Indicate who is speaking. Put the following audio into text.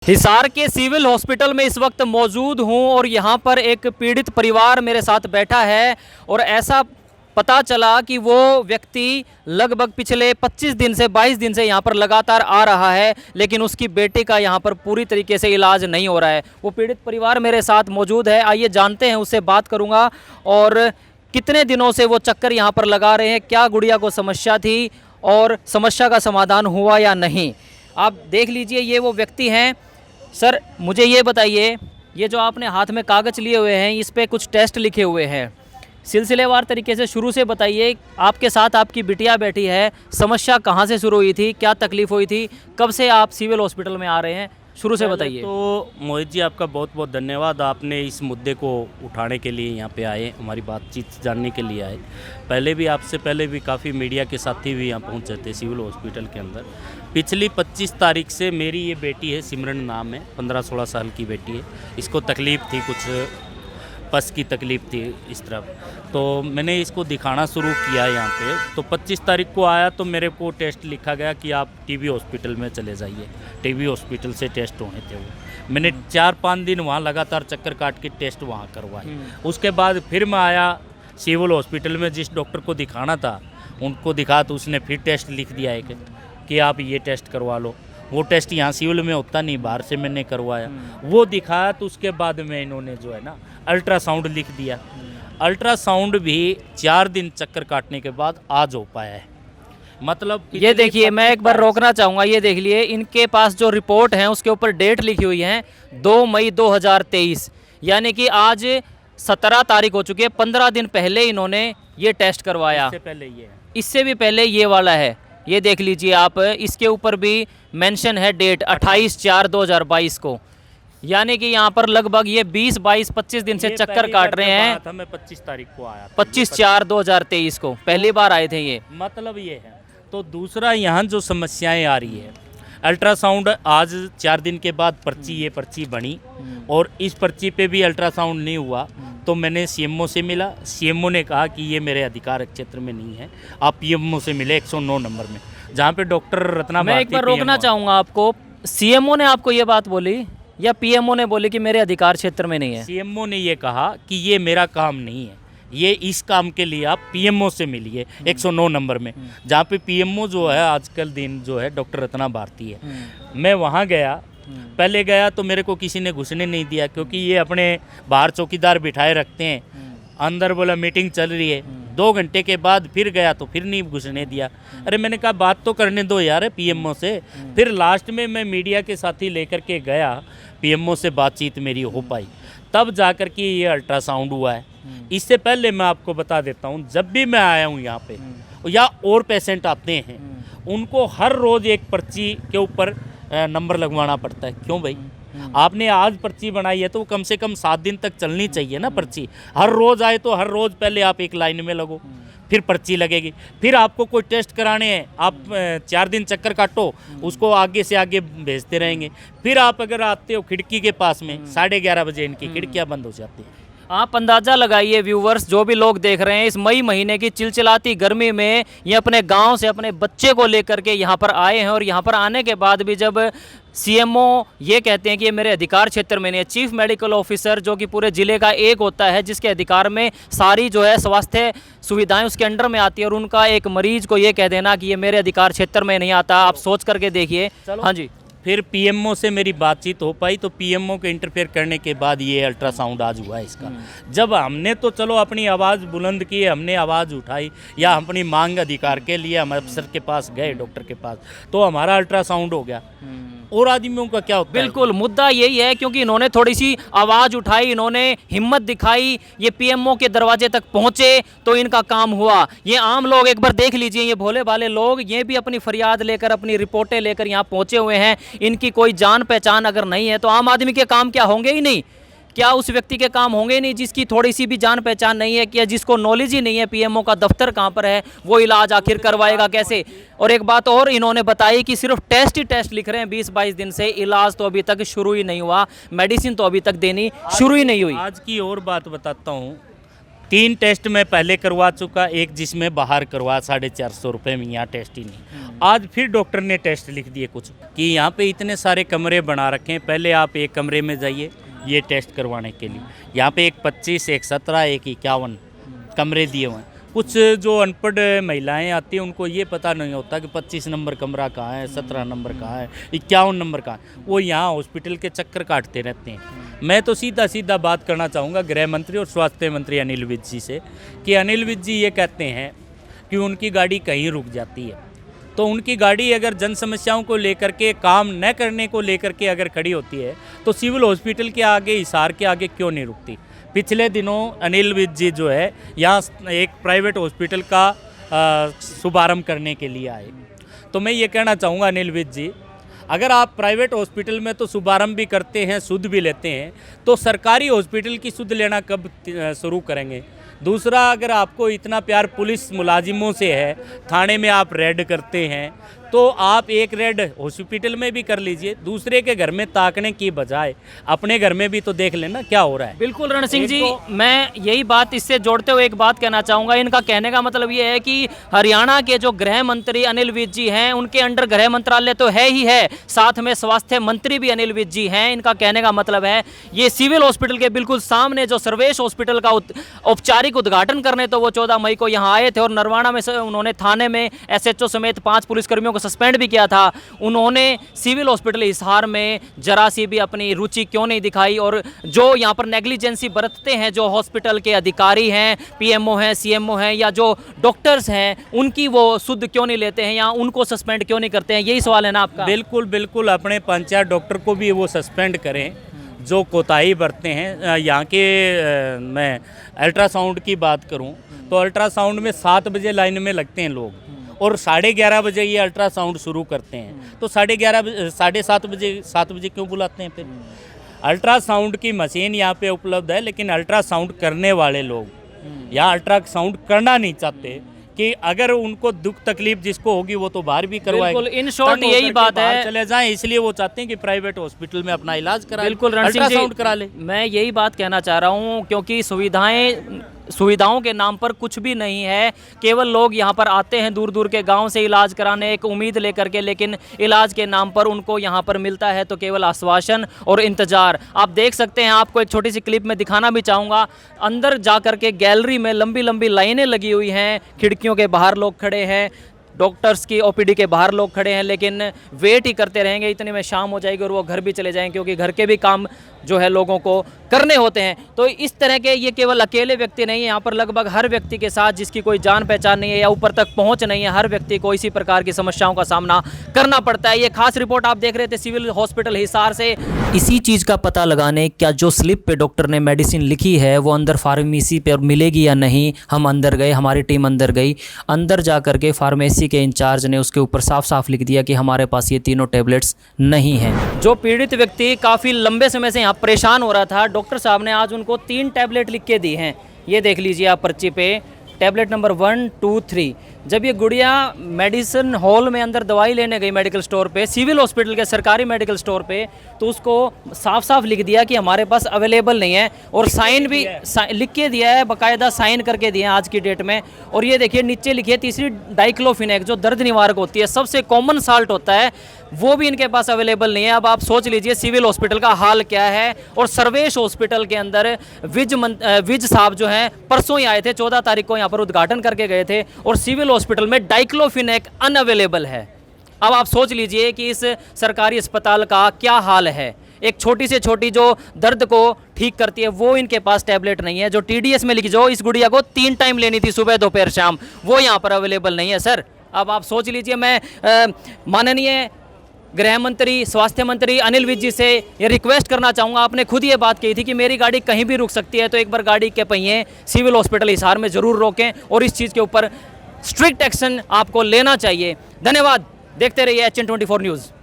Speaker 1: हिसार के civil hospital में इस वक्त मौजूद हूं और यहां पर एक पीड़ित परिवार मेरे साथ बैठा है और ऐसा पता चला कि वो व्यक्ति लगभग पिछले 25 दिन से 22 दिन से यहां पर लगातार आ रहा है, लेकिन उसकी बेटी का यहां पर पूरी तरीके से इलाज नहीं हो रहा है। वो पीड़ित परिवार मेरे साथ मौजूद है, आइए जानते हैं, उससे बात करूंगा और कितने दिनों से वो चक्कर यहां पर लगा रहे हैं, क्या गुड़िया को समस्या थी और समस्या का समाधान हुआ या नहीं। आप देख लीजिए, ये वो व्यक्ति हैं। सर मुझे ये बताइए, ये जो आपने हाथ में कागज़ लिए हुए हैं, इस पे कुछ टेस्ट लिखे हुए हैं, सिलसिलेवार तरीके से शुरू से बताइए। आपके साथ आपकी बिटिया बैठी है, समस्या कहाँ से शुरू हुई थी, क्या तकलीफ़ हुई थी, कब से आप सिविल हॉस्पिटल में आ रहे हैं, शुरू से बताइए।
Speaker 2: तो मोहित जी, आपका बहुत बहुत धन्यवाद। आपने इस मुद्दे को उठाने के लिए यहाँ पे आए, हमारी बातचीत जानने के लिए आए। पहले भी, आपसे पहले भी काफ़ी मीडिया के साथी भी यहाँ पहुँचे थे सिविल हॉस्पिटल के अंदर। पिछली 25 तारीख से मेरी ये बेटी है, सिमरन नाम है, 15-16 साल की बेटी है। इसको तकलीफ़ थी, कुछ पस की तकलीफ़ थी इस तरफ, तो मैंने इसको दिखाना शुरू किया यहाँ पे। तो 25 तारीख को आया तो मेरे को टेस्ट लिखा गया कि आप टीबी हॉस्पिटल में चले जाइए। टीबी हॉस्पिटल से टेस्ट होने थे वो। मैंने 4-5 दिन वहाँ लगातार चक्कर काट के टेस्ट वहाँ करवाए। उसके बाद फिर मैं आया सिविल हॉस्पिटल में, जिस डॉक्टर को दिखाना था उनको दिखा, तो उसने फिर टेस्ट लिख दिया एक कि आप ये टेस्ट करवा लो। वो टेस्ट यहाँ सिविल में होता नहीं, बाहर से मैंने करवाया, वो दिखाया। तो उसके बाद में इन्होंने जो है ना अल्ट्रासाउंड लिख दिया। अल्ट्रासाउंड भी 4 दिन चक्कर काटने के बाद आज हो पाया है। मतलब
Speaker 1: ये देखिए, मैं एक बार रोकना चाहूँगा, ये देख लिए, इनके पास जो रिपोर्ट है उसके ऊपर डेट लिखी हुई है 2 मई 2023, यानी कि आज 17 तारीख हो चुकी है। 15 दिन पहले इन्होंने ये टेस्ट करवाया।
Speaker 2: इससे पहले ये है,
Speaker 1: इससे भी पहले ये वाला है, ये देख लीजिए आप, इसके ऊपर भी मेंशन है डेट 28/4/2022 को, यानी कि यहाँ पर लगभग ये 20-22-25 दिन से
Speaker 2: ये
Speaker 1: चक्कर
Speaker 2: पहली
Speaker 1: काट
Speaker 2: बार
Speaker 1: रहे
Speaker 2: जब
Speaker 1: हैं।
Speaker 2: आया था, मैं 25 तारीख को आया था,
Speaker 1: 25/4/2023 को पहली बार आए थे ये।
Speaker 2: मतलब ये है। तो दूसरा, यहाँ जो समस्याएं आ रही है, अल्ट्रासाउंड आज 4 दिन के बाद ये पर्ची बनी और इस पर्ची पे भी अल्ट्रासाउंड नहीं हुआ। तो मैंने सीएमओ से मिला, सीएमओ ने कहा कि ये मेरे अधिकार क्षेत्र में नहीं है, आप पीएमओ से मिले 109 नंबर में, जहाँ पे डॉक्टर रत्ना
Speaker 1: मैं
Speaker 2: भारती
Speaker 1: एक बार रोकना
Speaker 2: PMO
Speaker 1: चाहूँगा आपको, सीएमओ ने आपको ये बात बोली या पीएमओ ने बोली कि मेरे अधिकार क्षेत्र में नहीं है?
Speaker 2: सीएमओ ने ये कहा कि ये मेरा काम नहीं है, ये इस काम के लिए आप पीएमओ से मिलिए 109 नंबर में, जहाँ पे पीएमओ जो है आजकल दिन जो है डॉक्टर रत्ना भारती है। मैं वहाँ गया, पहले गया तो मेरे को किसी ने घुसने नहीं दिया, क्योंकि ये अपने बाहर चौकीदार बिठाए रखते हैं। अंदर बोला मीटिंग चल रही है। 2 घंटे के बाद फिर गया तो फिर नहीं घुसने दिया। अरे मैंने कहा बात तो करने दो यार पीएमओ से। फिर लास्ट में मैं मीडिया के साथी लेकर के गया, पीएमओ से बातचीत मेरी हो पाई, तब जाकर के ये अल्ट्रासाउंड हुआ है। इससे पहले मैं आपको बता देता हूँ, जब भी मैं आया हूँ यहाँ पे या और पेशेंट आते हैं, उनको हर रोज़ एक पर्ची के ऊपर नंबर लगवाना पड़ता है। क्यों भाई? आपने आज पर्ची बनाई है तो कम से कम 7 दिन तक चलनी चाहिए ना पर्ची। हर रोज़ आए तो हर रोज़ पहले आप एक लाइन में लगो, फिर पर्ची लगेगी। फिर आपको कोई टेस्ट कराने हैं, आप 4 दिन चक्कर काटो, उसको आगे से आगे भेजते रहेंगे। फिर आप अगर आते हो खिड़की के पास में, 11:30 बजे इनकी खिड़कियाँ बंद हो जाती हैं।
Speaker 1: आप अंदाज़ा लगाइए व्यूवर्स, जो भी लोग देख रहे हैं, इस मई महीने की चिलचिलाती गर्मी में ये अपने गांव से अपने बच्चे को लेकर के यहाँ पर आए हैं और यहाँ पर आने के बाद भी जब सीएमओ ये कहते हैं कि ये मेरे अधिकार क्षेत्र में नहीं है, चीफ मेडिकल ऑफिसर जो कि पूरे ज़िले का एक होता है जिसके अधिकार में सारी जो है स्वास्थ्य सुविधाएं उसके अंडर में आती है, और उनका एक मरीज को ये कह देना कि ये मेरे अधिकार क्षेत्र में नहीं आता, आप सोच करके देखिए। हाँ जी।
Speaker 2: फिर पीएमओ से मेरी बातचीत हो पाई, तो पीएमओ के इंटरफेयर करने के बाद ये अल्ट्रासाउंड आज हुआ है इसका। जब हमने तो चलो अपनी आवाज़ बुलंद की, हमने आवाज़ उठाई या अपनी मांग अधिकार के लिए हम अफसर के पास गए, डॉक्टर के पास, तो हमारा अल्ट्रासाउंड हो गया। और आदमियों का क्या होता है?
Speaker 1: बिल्कुल, मुद्दा यही है, क्योंकि इन्होंने थोड़ी सी आवाज़ उठाई, इन्होंने हिम्मत दिखाई, ये पीएमओ के दरवाजे तक पहुंचे तो इनका काम हुआ। ये आम लोग एक बार देख लीजिए, ये भोले भाले लोग, ये भी अपनी फरियाद लेकर, अपनी रिपोर्टें लेकर यहाँ पहुंचे हुए हैं। इनकी कोई जान पहचान अगर नहीं है तो आम आदमी के काम क्या होंगे ही नहीं? क्या उस व्यक्ति के काम होंगे नहीं जिसकी थोड़ी सी भी जान पहचान नहीं है, क्या जिसको नॉलेज ही नहीं है पीएमओ का दफ्तर कहाँ पर है, वो इलाज आखिर करवाएगा कैसे? और एक बात और इन्होंने बताई कि सिर्फ टेस्ट ही टेस्ट लिख रहे हैं 20-22 दिन से, इलाज तो अभी तक शुरू ही नहीं हुआ, मेडिसिन तो अभी तक देनी शुरू ही नहीं हुई।
Speaker 2: आज की और बात बताता हूँ, 3 टेस्ट मैं पहले करवा चुका, एक जिसमें बाहर करवा 450 रुपये में, यहाँ टेस्ट ही नहीं। आज फिर डॉक्टर ने टेस्ट लिख दिए कुछ कि यहाँ पे इतने सारे कमरे बना रखे हैं, पहले आप एक कमरे में जाइए ये टेस्ट करवाने के लिए। यहाँ पे एक 25, एक 17, एक 51 कमरे दिए हुए हैं। कुछ जो अनपढ़ महिलाएं आती हैं उनको ये पता नहीं होता कि 25 नंबर कमरा कहाँ है, 17 नंबर कहाँ है, 51 नंबर कहाँ है। वो यहाँ हॉस्पिटल के चक्कर काटते रहते हैं। मैं तो सीधा बात करना चाहूँगा गृह मंत्री और स्वास्थ्य मंत्री अनिल विज जी से कि अनिल विज जी ये कहते हैं कि उनकी गाड़ी कहीं रुक जाती है, तो उनकी गाड़ी अगर जन समस्याओं को लेकर के, काम न करने को लेकर के अगर खड़ी होती है तो सिविल हॉस्पिटल के आगे, हिसार के आगे क्यों नहीं रुकती। पिछले दिनों अनिल विज जी जो है यहाँ एक प्राइवेट हॉस्पिटल का शुभारंभ करने के लिए आए। तो मैं ये कहना चाहूँगा अनिल विज जी, अगर आप प्राइवेट हॉस्पिटल में तो शुभारंभ भी करते हैं, सुध भी लेते हैं, तो सरकारी हॉस्पिटल की सुध लेना कब शुरू करेंगे। दूसरा, अगर आपको इतना प्यार पुलिस मुलाजिमों से है, थाने में आप रेड करते हैं, तो आप एक रेड हॉस्पिटल में भी कर लीजिए। दूसरे के घर में ताकने की बजाय अपने घर में भी तो देख लेना क्या हो रहा है।
Speaker 1: बिल्कुल रण सिंह जी, मैं यही बात इससे जोड़ते हुए एक बात कहना चाहूँगा। इनका कहने का मतलब ये है कि हरियाणा के जो गृह मंत्री अनिल विज जी हैं, उनके अंडर गृह मंत्रालय तो है ही है, साथ में स्वास्थ्य मंत्री भी अनिल विज जी हैं। इनका कहने का मतलब है ये सिविल हॉस्पिटल के बिल्कुल सामने जो सर्वेश हॉस्पिटल का औपचारिक उद्घाटन करने तो वो 14 मई को यहाँ आए थे, और नरवाना में उन्होंने थाने में SHO समेत 5 पुलिसकर्मियों को सस्पेंड भी किया था। उन्होंने सिविल हॉस्पिटल हिसार में जरा सी भी अपनी रुचि क्यों नहीं दिखाई, और जो यहाँ पर नेग्लिजेंसी बरतते हैं जो हॉस्पिटल के अधिकारी हैं, PMO हैं, CMO हैं, या जो डॉक्टर्स हैं, उनकी वो सुध क्यों नहीं लेते हैं या उनको सस्पेंड क्यों नहीं करते हैं, यही सवाल है ना आपका।
Speaker 2: बिल्कुल अपने पंचायत डॉक्टर को भी वो सस्पेंड करें जो कोताही बरतते हैं। यहाँ के मैं अल्ट्रासाउंड की बात करूँ तो अल्ट्रासाउंड में 7 बजे लाइन में लगते हैं लोग, और 11:30 बजे ये अल्ट्रासाउंड शुरू करते हैं। तो 11:30 7:30 बजे 7 बजे क्यों बुलाते हैं फिर। अल्ट्रासाउंड की मशीन यहाँ पे उपलब्ध है, लेकिन अल्ट्रासाउंड करने वाले लोग यहाँ अल्ट्रासाउंड करना नहीं चाहते कि अगर उनको दुख तकलीफ जिसको होगी वो तो बाहर भी करवाएगा।
Speaker 1: इन शॉर्ट यही बात है,
Speaker 2: चले जाएं, इसलिए वो चाहते हैं कि प्राइवेट हॉस्पिटल में अपना इलाज कराएं,
Speaker 1: बिल्कुल
Speaker 2: अल्ट्रासाउंड करा ले।
Speaker 1: मैं यही बात कहना चाह रहा हूँ, क्योंकि सुविधाओं के नाम पर कुछ भी नहीं है। केवल लोग यहाँ पर आते हैं दूर दूर के गांव से इलाज कराने एक उम्मीद लेकर के, लेकिन इलाज के नाम पर उनको यहाँ पर मिलता है तो केवल आश्वासन और इंतज़ार। आप देख सकते हैं, आपको एक छोटी सी क्लिप में दिखाना भी चाहूँगा। अंदर जा कर के गैलरी में लंबी लंबी लाइनें लगी हुई हैं, खिड़कियों के बाहर लोग खड़े हैं, डॉक्टर्स की OPD के बाहर लोग खड़े हैं, लेकिन वेट ही करते रहेंगे। इतने में शाम हो जाएगी और वो घर भी चले जाएंगे, क्योंकि घर के भी काम जो है लोगों को करने होते हैं। तो इस तरह के ये केवल अकेले व्यक्ति नहीं है, यहाँ पर लगभग हर व्यक्ति के साथ जिसकी कोई जान पहचान नहीं है या ऊपर तक पहुँच नहीं है, हर व्यक्ति को इसी प्रकार की समस्याओं का सामना करना पड़ता है। ये खास रिपोर्ट आप देख रहे थे सिविल हॉस्पिटल हिसार से। इसी चीज़ का पता लगाने क्या जो स्लिप पे डॉक्टर ने मेडिसिन लिखी है वो अंदर फार्मेसी पर मिलेगी या नहीं, हम अंदर गए, हमारी टीम अंदर गई। अंदर जा कर के फार्मेसी के इंचार्ज ने उसके ऊपर साफ साफ लिख दिया कि हमारे पास ये तीनों टैबलेट्स नहीं हैं। जो पीड़ित व्यक्ति काफ़ी लंबे समय से यहाँ परेशान हो रहा था, डॉक्टर साहब ने आज उनको 3 टैबलेट लिख के दी हैं। ये देख लीजिए आप पर्ची पे, टैबलेट नंबर 1, 2, 3। जब ये गुड़िया मेडिसिन हॉल में अंदर दवाई लेने गई मेडिकल स्टोर पे, सिविल हॉस्पिटल के सरकारी मेडिकल स्टोर पे, तो उसको साफ साफ लिख दिया कि हमारे पास अवेलेबल नहीं है, और साइन भी लिख के दिया है, बाकायदा साइन करके दिए हैं आज की डेट में। और ये देखिए नीचे लिखिए तीसरी डाइक्लोफिनेक जो दर्द निवारक होती है, सबसे कॉमन साल्ट होता है, वो भी इनके पास अवेलेबल नहीं है। अब आप सोच लीजिए सिविल हॉस्पिटल का हाल क्या है। और सर्वेश हॉस्पिटल के अंदर विज साहब जो हैं परसों ही आए थे, 14 तारीख को यहाँ पर उद्घाटन करके गए थे, और सिविल हॉस्पिटल में डाइक्लोफिनेक अनअवेलेबल है। अब आप सोच लीजिए कि इस सरकारी अस्पताल का क्या हाल है। एक छोटी से छोटी जो दर्द को ठीक करती है वो इनके पास टैबलेट नहीं है। जो TDS में लिखी, जो इस गुड़िया को 3 टाइम लेनी थी, सुबह दोपहर शाम, वो यहाँ पर अवेलेबल नहीं है सर। अब आप सोच लीजिए, मैं माननीय गृह मंत्री, स्वास्थ्य मंत्री अनिल विज जी से ये रिक्वेस्ट करना चाहूँगा। आपने खुद ये बात कही थी कि मेरी गाड़ी कहीं भी रुक सकती है, तो एक बार गाड़ी के पहिए सिविल हॉस्पिटल हिसार में ज़रूर रोकें, और इस चीज़ के ऊपर स्ट्रिक्ट एक्शन आपको लेना चाहिए। धन्यवाद। देखते रहिए HN24 न्यूज़।